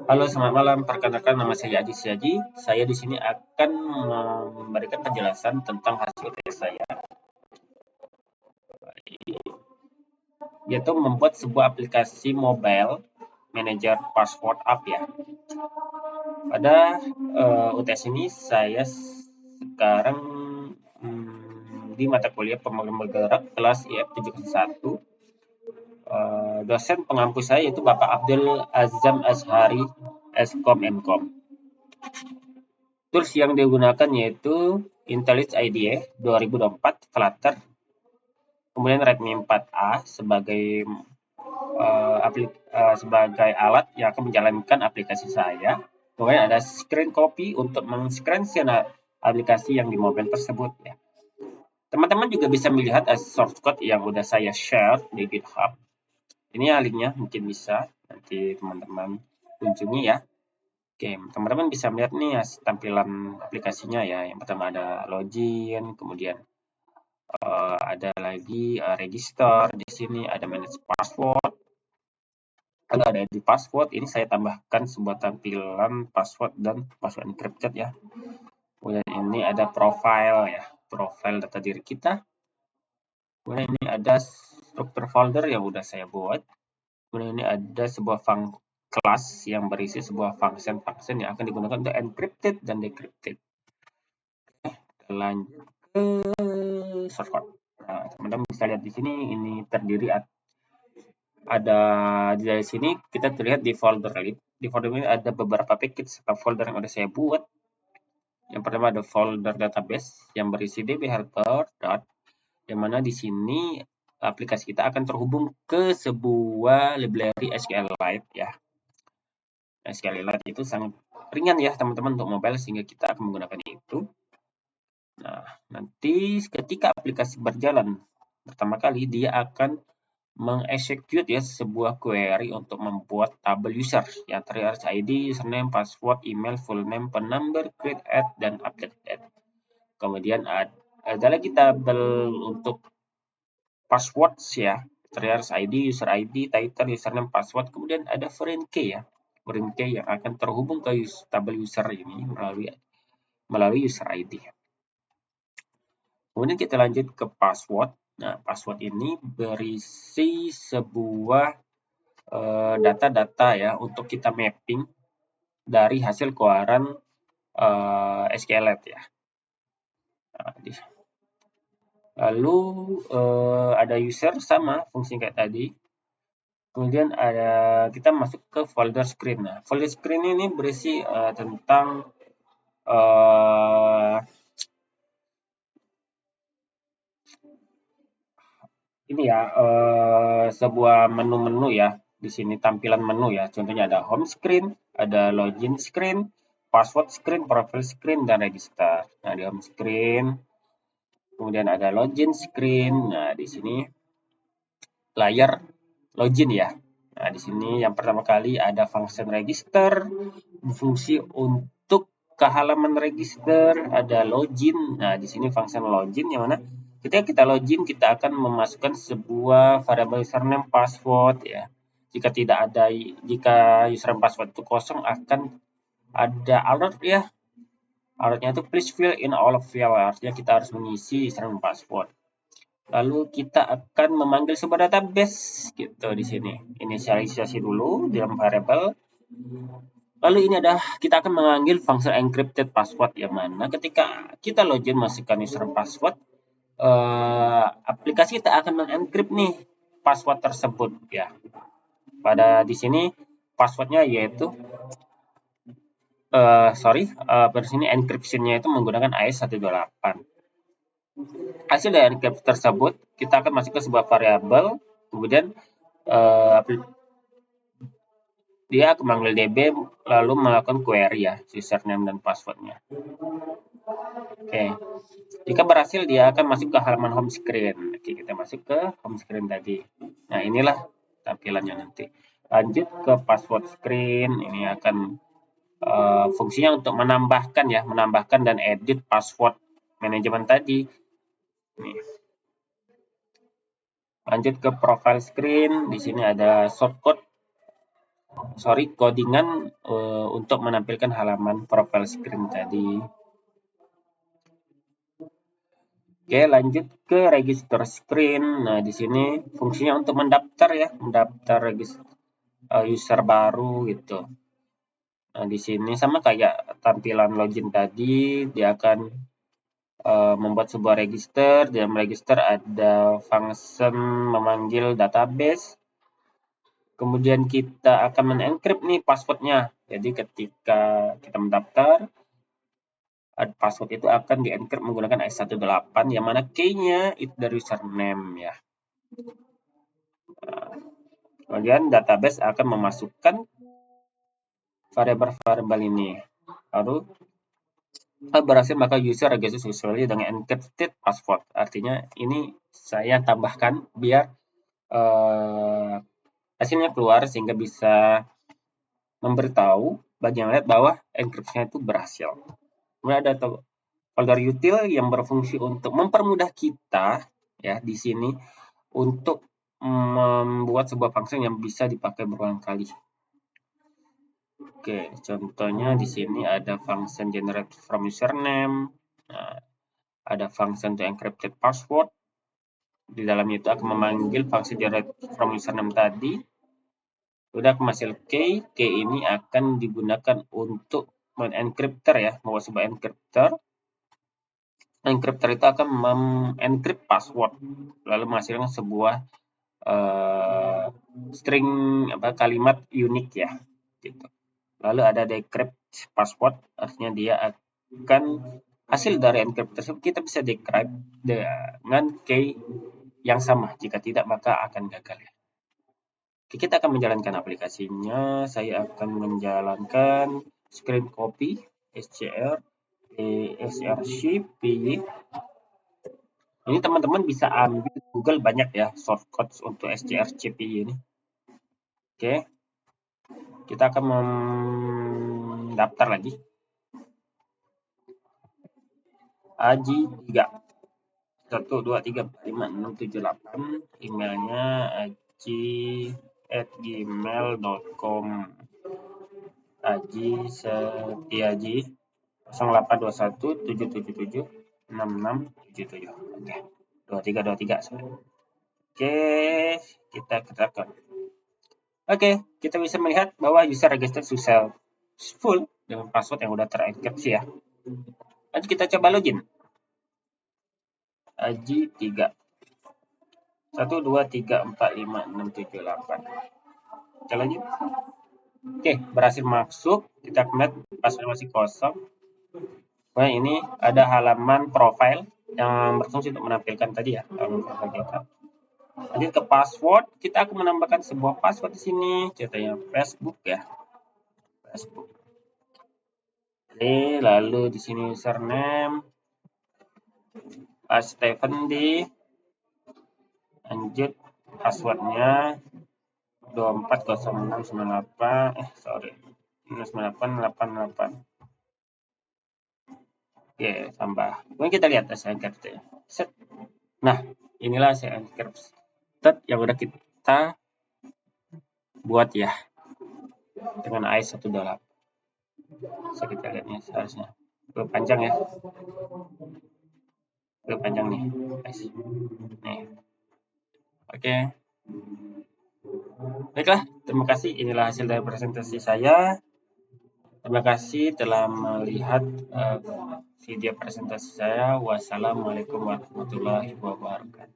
Halo, selamat malam. Perkenalkan nama saya Aji Syaji. Saya di sini akan memberikan penjelasan tentang hasil tes saya, yaitu membuat sebuah aplikasi mobile manager password app ya. Pada UTS ini saya sekarang di mata kuliah pemrograman bergerak kelas IF 701. Dosen pengampu saya yaitu Bapak Abdul Azam Azhari, Skom Mkom. Tools yang digunakan yaitu IntelliJ IDE 2024 Flutter, kemudian Redmi 4A sebagai alat yang akan menjalankan aplikasi saya. Kemudian ada screen copy untuk men-screen aplikasi yang di mobile tersebut ya. Teman-teman juga bisa melihat source code yang udah saya share di GitHub. Ini linknya mungkin bisa nanti teman-teman kunjungi ya. Oke, teman-teman bisa melihat nih tampilan aplikasinya ya. Yang pertama ada login, kemudian ada lagi register, di sini ada manage password, ada edit password. Ini saya tambahkan sebuah tampilan password dan password encrypted ya. Kemudian ini ada profile ya, profile data diri kita. Kemudian ini ada struktur folder yang udah saya buat. Kemudian ini ada sebuah kelas yang berisi sebuah function yang akan digunakan untuk encrypted dan decrypted. Lanjut ke source code. Nah, teman-teman bisa lihat di sini ini terdiri ada di sini kita terlihat di folder ini. Di folder ini ada beberapa package atau folder yang udah saya buat. Yang pertama ada folder database yang berisi dbhelper. Yang mana di sini aplikasi kita akan terhubung ke sebuah library SQLite ya. SQLite itu sangat ringan ya teman-teman untuk mobile sehingga kita akan menggunakan itu. Nah, nanti ketika aplikasi berjalan pertama kali dia akan mengexecute ya sebuah query untuk membuat tabel user yang terdiri ID, username, password, email, full name, phone number, create, add, dan update date. Kemudian ada lagi tabel untuk password ya, terdiri ID, user ID, title, username, password. Kemudian ada foreign key ya, foreign key yang akan terhubung ke tabel user ini melalui user ID. Kemudian kita lanjut ke password. Nah, password ini berisi sebuah data-data ya untuk kita mapping dari hasil keluaran SQLite ya. Nah, lalu ada user sama fungsi kayak tadi. Kemudian ada kita masuk ke folder screen. Nah, folder screen ini berisi tentang ini ya sebuah menu-menu ya. Di sini tampilan menu ya. Contohnya ada home screen, ada login screen, password screen, profile screen, dan register. Nah, di home screen, kemudian ada login screen. Nah, di sini layar login ya. Nah, di sini yang pertama kali ada function register, fungsi untuk ke halaman register, ada login. Nah, di sini function login yang mana ketika kita login kita akan memasukkan sebuah variabel username password ya. Jika username password itu kosong akan ada alert ya. Alertnya itu please fill in all of field. Artinya kita harus mengisi username password. Lalu kita akan memanggil sebuah database gitu di sini. Inisialisasi dulu dalam variabel. Lalu ini adalah kita akan memanggil fungsi encrypted password yang mana ketika kita login masukkan username password, aplikasi kita akan mengencrypt nih password tersebut ya. Pada di sini passwordnya yaitu pada sini encryption-nya itu menggunakan AES-128. Hasil dari encrypt tersebut kita akan masuk ke sebuah variabel, kemudian dia akan memanggil DB lalu melakukan query ya username dan passwordnya. Oke, jika berhasil dia akan masuk ke halaman home screen. Oke, kita masuk ke home screen tadi. Nah, inilah tampilannya nanti. Lanjut ke password screen. Ini akan fungsinya untuk menambahkan dan edit password manajemen tadi. Nih. Lanjut ke profile screen. Di sini ada shortcode codingan untuk menampilkan halaman profile screen tadi. Oke, lanjut ke register screen. Nah, di sini fungsinya untuk mendaftar ya, mendaftar user baru gitu. Nah, di sini sama kayak tampilan login tadi, dia akan membuat sebuah register. Di dalam register ada function memanggil database. Kemudian kita akan mengencrypt nih passwordnya. Jadi ketika kita mendaftar, password itu akan di-encrypt menggunakan S18 yang mana key-nya itu dari username ya. Kemudian database akan memasukkan variabel-variabel ini. Lalu berhasil maka user register successfully dengan encrypted password. Artinya ini saya tambahkan biar hasilnya keluar sehingga bisa memberitahu bagi yang lihat bahwa enkripsinya itu berhasil. Kemudian ada folder util yang berfungsi untuk mempermudah kita ya di sini untuk membuat sebuah function yang bisa dipakai berulang kali. Oke, contohnya di sini ada function generate from username, nah, ada function to encrypted password. Di dalamnya itu akan memanggil function generate from username tadi. Sudah menghasil key ini akan digunakan untuk men-encryptor ya, membuat sebuah encryptor. Encryptor itu akan mengencrypt password, lalu menghasilkan sebuah string kalimat unik ya, gitu. Lalu ada decrypt password, artinya dia akan hasil dari encrypt tersebut kita bisa decrypt dengan key yang sama. Jika tidak maka akan gagal ya. Oke, kita akan menjalankan aplikasinya. Saya akan menjalankan screen copy SCR SRCP. Ini teman-teman bisa ambil Google banyak ya shortcuts untuk SCRCP ini. Oke, kita akan mendaftar lagi. Aji 3 1 2 3 4 5 6 7 8, emailnya aji@gmail.com, Aji Setiaji 0821 777 6677. Oke, 2323 sorry. Oke, kita ketikkan. Oke, kita bisa melihat bahwa user register successful dengan password yang udah terenkripsi ya. Lanjut kita coba login. Aji 3 1 2 3 4 5 6 7 8. Kita lanjut. Oke, berhasil masuk. Kita lihat password masih kosong. Nah, ini ada halaman profile yang berfungsi untuk menampilkan tadi ya, halaman profile kita. Lanjut ke password, kita akan menambahkan sebuah password di sini, contohnya Facebook ya. Facebook. Oke, lalu di sini username Stephen D. Lanjut passwordnya 240698 sorry 9888. Oke, tambah. Kemudian kita lihat hasil encrypted. Set. Nah, inilah hasil encrypted yang udah kita buat ya dengan AES-128. Bisa kita lihat nih seharusnya. Lebih panjang ya. Lebih panjang nih, guys. Nih. Oke. Baiklah, terima kasih. Inilah hasil dari presentasi saya. Terima kasih telah melihat video presentasi saya. Wassalamualaikum warahmatullahi wabarakatuh.